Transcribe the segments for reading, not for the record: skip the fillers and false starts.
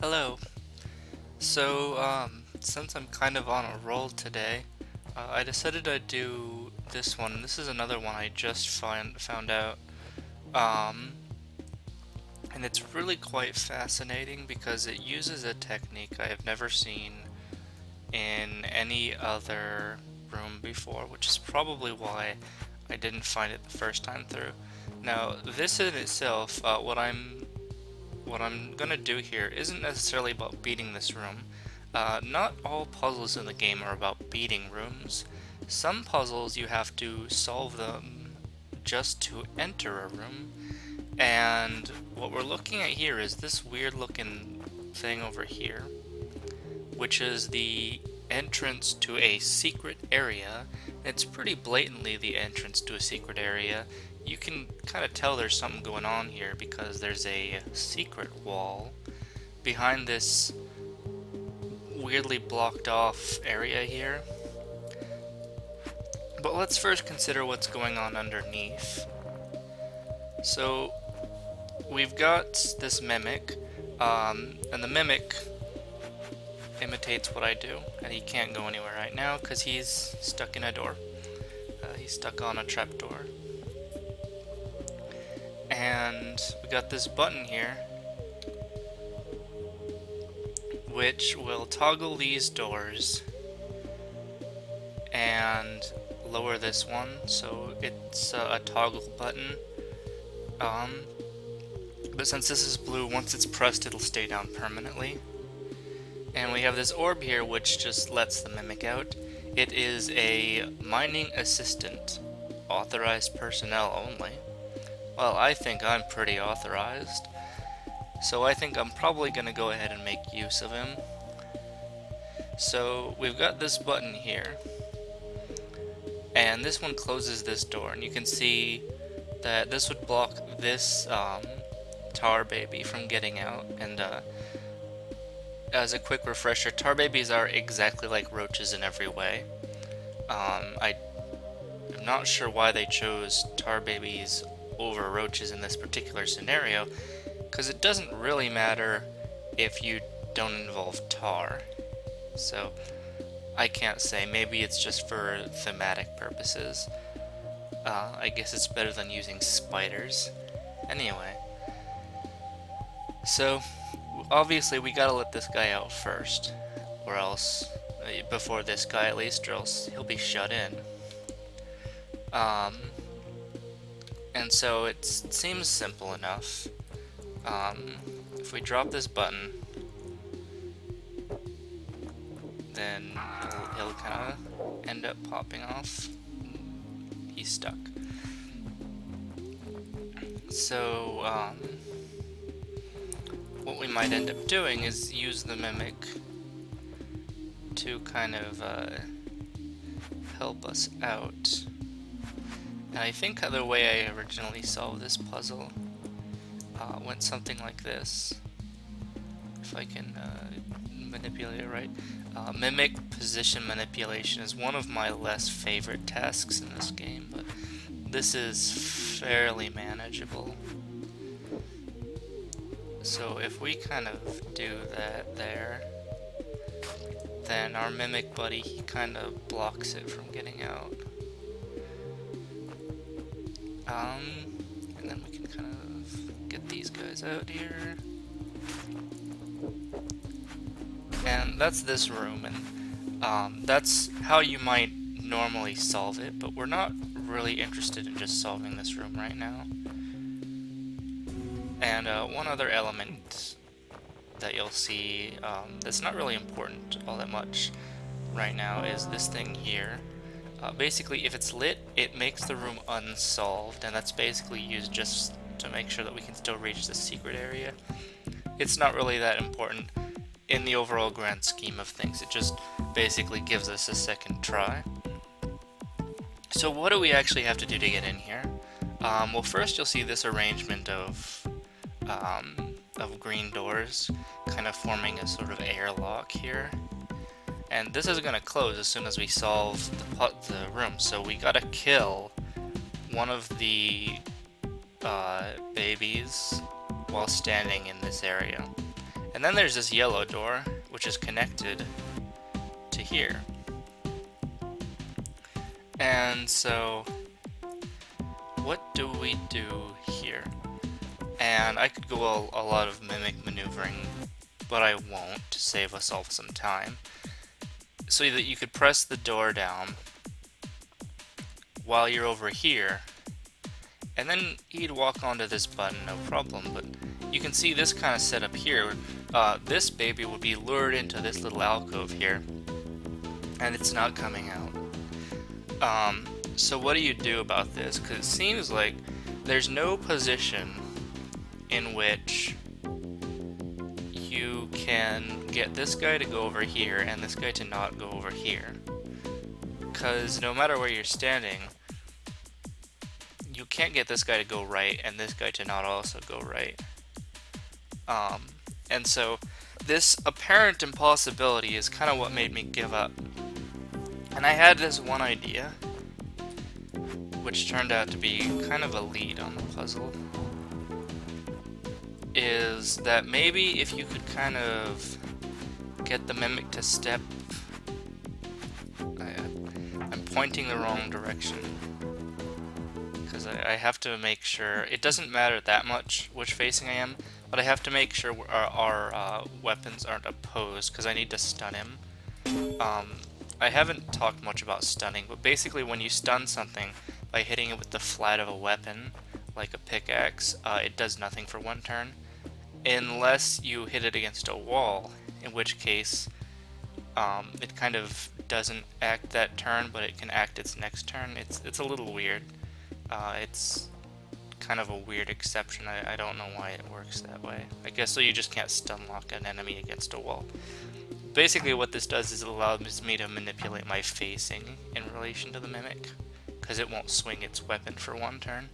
Hello. Since I'm kind of on a roll today, I decided I'd do this one. This is another one I just found out. Um, and it's really quite fascinating because it uses a technique I have never seen in any other room before, which is probably why I didn't find it the first time through. Now, this in itself, what I'm gonna do here isn't necessarily about beating this room. Not all puzzles in the game are about beating rooms. Some puzzles you have to solve them just to enter a room. And what we're looking at here is this weird looking thing over here, which is the entrance to a secret area. It's pretty blatantly the entrance to a secret area. You can kind of tell there's something going on here because there's a secret wall behind this weirdly blocked off area here. But let's first consider what's going on underneath. So we've got this mimic, and the mimic imitates what I do, and he can't go anywhere right now because he's stuck in a door. He's stuck on a trapdoor. And we got this button here, which will toggle these doors and lower this one, so it's a toggle button. But since this is blue, once it's pressed, it'll stay down permanently. And we have this orb here, which just lets the mimic out. It is a mining assistant, authorized personnel only. Well, I think I'm pretty authorized, so I think I'm probably going to go ahead and make use of him. So we've got this button here, and this one closes this door, and you can see that this would block this tar baby from getting out. And as a quick refresher, tar babies are exactly like roaches in every way. I'm not sure why they chose tar babies over roaches in this particular scenario, because it doesn't really matter if you don't involve tar. So I can't say, maybe it's just for thematic purposes. I guess it's better than using spiders. Anyway, so obviously we gotta let this guy out first, or else, before this guy at least, or else he'll be shut in. And so it seems simple enough. If we drop this button, then he'll kind of end up popping off. He's stuck. So, what we might end up doing is use the mimic to kind of help us out. And I think the way I originally solved this puzzle went something like this. If I can manipulate it right. Mimic position manipulation is one of my less favorite tasks in this game, but this is fairly manageable. So if we kind of do that there, then our mimic buddy, he kind of blocks it from getting out. And then we can kind of get these guys out here. And that's this room, and that's how you might normally solve it, but we're not really interested in just solving this room right now. And one other element that you'll see that's not really important all that much right now is this thing here. Basically, if it's lit, it makes the room unsolved, and that's basically used just to make sure that we can still reach the secret area. It's not really that important in the overall grand scheme of things. It just basically gives us a second try. So what do we actually have to do to get in here? Well, first you'll see this arrangement of green doors kind of forming a sort of airlock here. And this is going to close as soon as we solve the room. So we gotta kill one of the babies while standing in this area. And then there's this yellow door, which is connected to here. And so, what do we do here? And I could go a lot of mimic maneuvering, but I won't, to save us all some time. So that you could press the door down while you're over here, and then he'd walk onto this button, no problem. But you can see this kind of setup here. This baby would be lured into this little alcove here, and it's not coming out. So what do you do about this? Because it seems like there's no position in which you can get this guy to go over here and this guy to not go over here. Because no matter where you're standing, you can't get this guy to go right and this guy to not also go right. And so this apparent impossibility is kind of what made me give up. And I had this one idea, which turned out to be kind of a lead on the puzzle, is that maybe if you could kind of get the mimic to step... I'm pointing the wrong direction, because I have to make sure, it doesn't matter that much which facing I am, but I have to make sure our weapons aren't opposed, because I need to stun him. I haven't talked much about stunning, but basically when you stun something by hitting it with the flat of a weapon, like a pickaxe, it does nothing for one turn, unless you hit it against a wall, in which case it kind of doesn't act that turn, but it can act its next turn. It's a little weird. It's kind of a weird exception. I don't know why it works that way. I guess so you just can't stun lock an enemy against a wall. Basically what this does is it allows me to manipulate my facing in relation to the mimic, because it won't swing its weapon for one turn.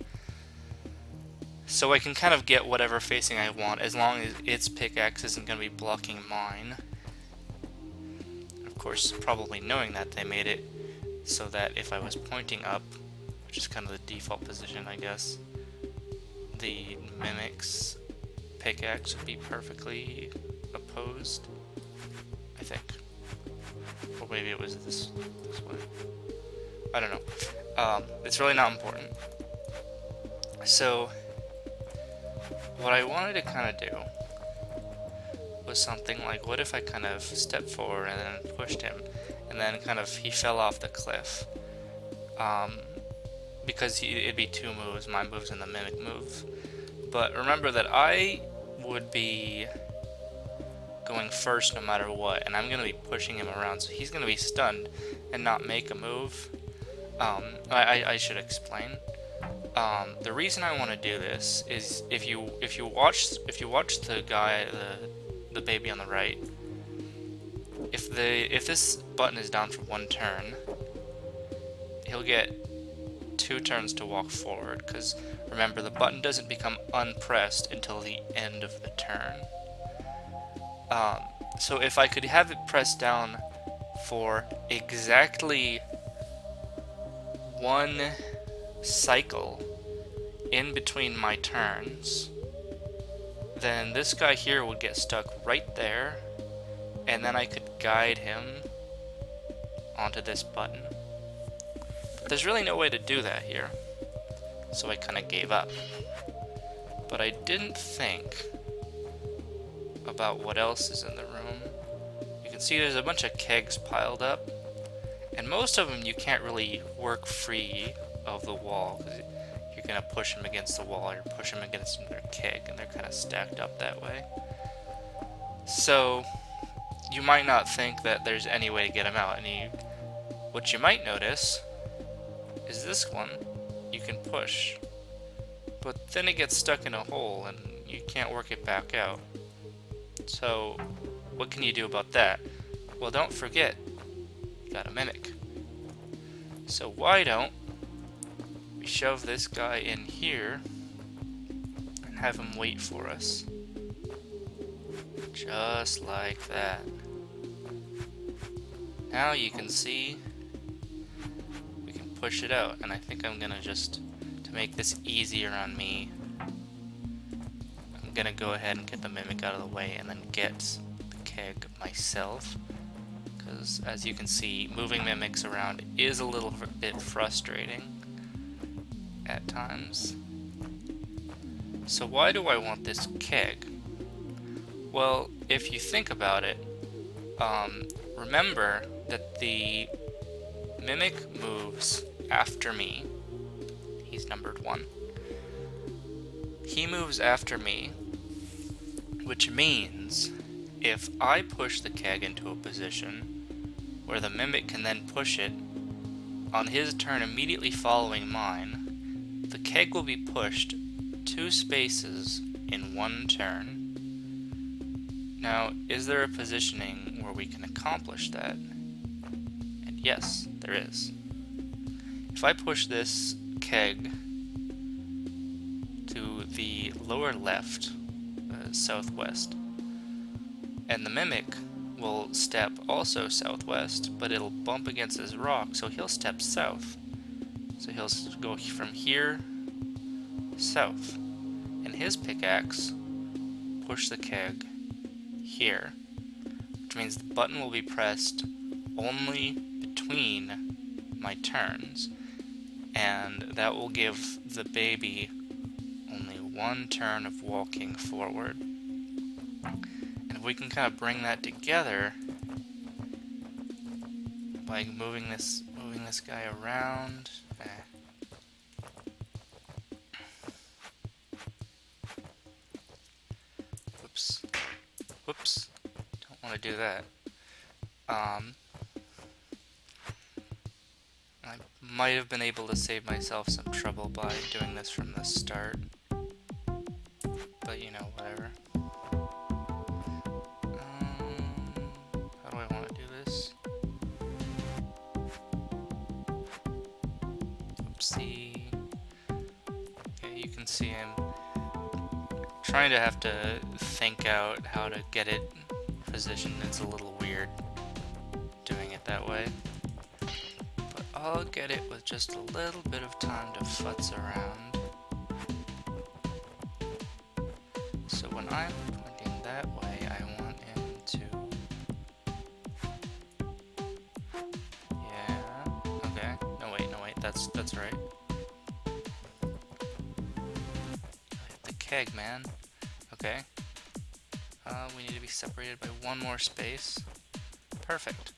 So I can kind of get whatever facing I want as long as its pickaxe isn't going to be blocking mine. Of course, probably knowing that, they made it so that if I was pointing up, which is kind of the default position I guess, the mimic's pickaxe would be perfectly opposed, I think. Or maybe it was this way. I don't know. It's really not important. So, what I wanted to kind of do was something like, what if I kind of stepped forward and then pushed him, and then kind of he fell off the cliff. Because it'd be two moves, my moves and the mimic move. But remember that I would be going first no matter what, and I'm going to be pushing him around, so he's going to be stunned and not make a move. I should explain. The reason I want to do this is if you watch the guy, the baby on the right, if this button is down for one turn, he'll get 2 turns to walk forward, because remember, the button doesn't become unpressed until the end of the turn. So if I could have it pressed down for exactly 1 cycle in between my turns, then this guy here would get stuck right there, and then I could guide him onto this button. But there's really no way to do that here, so I kind of gave up. But I didn't think about what else is in the room. You can see there's a bunch of kegs piled up, and most of them you can't really work free of the wall, because you're going to push them against the wall or push them against another keg, and they're kind of stacked up that way. So you might not think that there's any way to get them out, and what you might notice is this one you can push, but then it gets stuck in a hole and you can't work it back out. So what can you do about that? Well, don't forget, you got a mimic. So why don't we shove this guy in here and have him wait for us? Just like that. Now you can see we can push it out, and I think I'm gonna just, to make this easier on me, I'm I'm gonna go ahead and get the mimic out of the way and then get the keg myself, because as you can see, moving mimics around is a little bit frustrating at times. So why do I want this keg? Well, if you think about it, remember that the mimic moves after me. He's numbered 1. He moves after me, which means if I push the keg into a position where the mimic can then push it on his turn immediately following mine, the keg will be pushed 2 spaces in 1 turn. Now, is there a positioning where we can accomplish that? And yes, there is. If I push this keg to the lower left, southwest, and the mimic will step also southwest, but it'll bump against this rock, so he'll step south. So he'll go from here south, and his pickaxe push the keg here, which means the button will be pressed only between my turns, and that will give the baby only 1 turn of walking forward. And if we can kind of bring that together by moving this guy around. Whoops. Don't want to do that. I might have been able to save myself some trouble by doing this from the start. But you know, whatever. How do I want to do this? Oopsie. Okay, you can see him trying to have to think out how to get it positioned. It's a little weird doing it that way, but I'll get it with just a little bit of time to futz around. So when I'm pointing that way, I want him to... Yeah, okay. No wait, that's right. Hit the keg, man. Okay. We need to be separated by 1 more space. Perfect.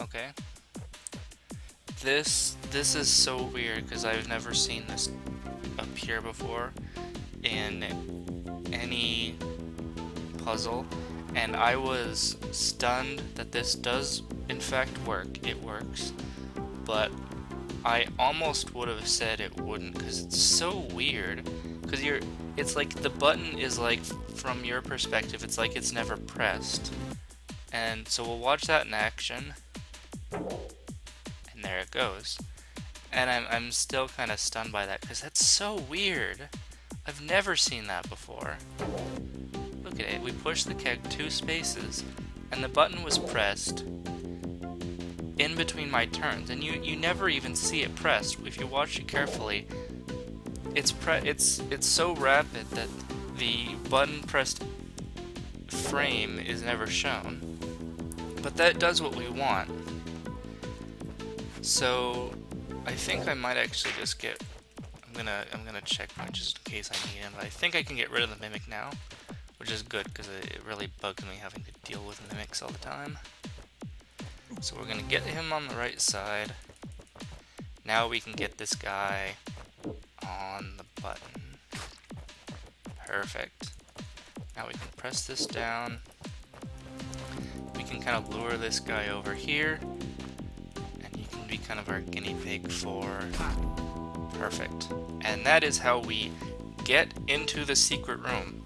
Okay. This is so weird because I've never seen this appear before in any puzzle, and I was stunned that this does in fact work. It works, but I almost would have said it wouldn't because it's so weird. Because it's like the button is like, from your perspective, it's like it's never pressed. And so we'll watch that in action. And there it goes. And I'm still kind of stunned by that because that's so weird. I've never seen that before. Look at it. We pushed the keg 2 spaces, and the button was pressed in between my turns. And you never even see it pressed. If you watch it carefully, it's so rapid that the button pressed frame is never shown. But that does what we want. So I think I might actually just get... I'm gonna check just in case I need him. But I think I can get rid of the mimic now, which is good because it really bugs me having to deal with mimics all the time. So we're gonna get him on the right side. Now we can get this guy on the button. Perfect. Now we can press this down. We can kind of lure this guy over here, and he can be kind of our guinea pig for... Perfect. And that is how we get into the secret room.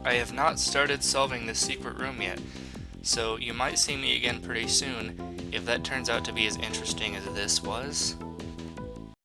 I have not started solving this secret room yet, so you might see me again pretty soon if that turns out to be as interesting as this was.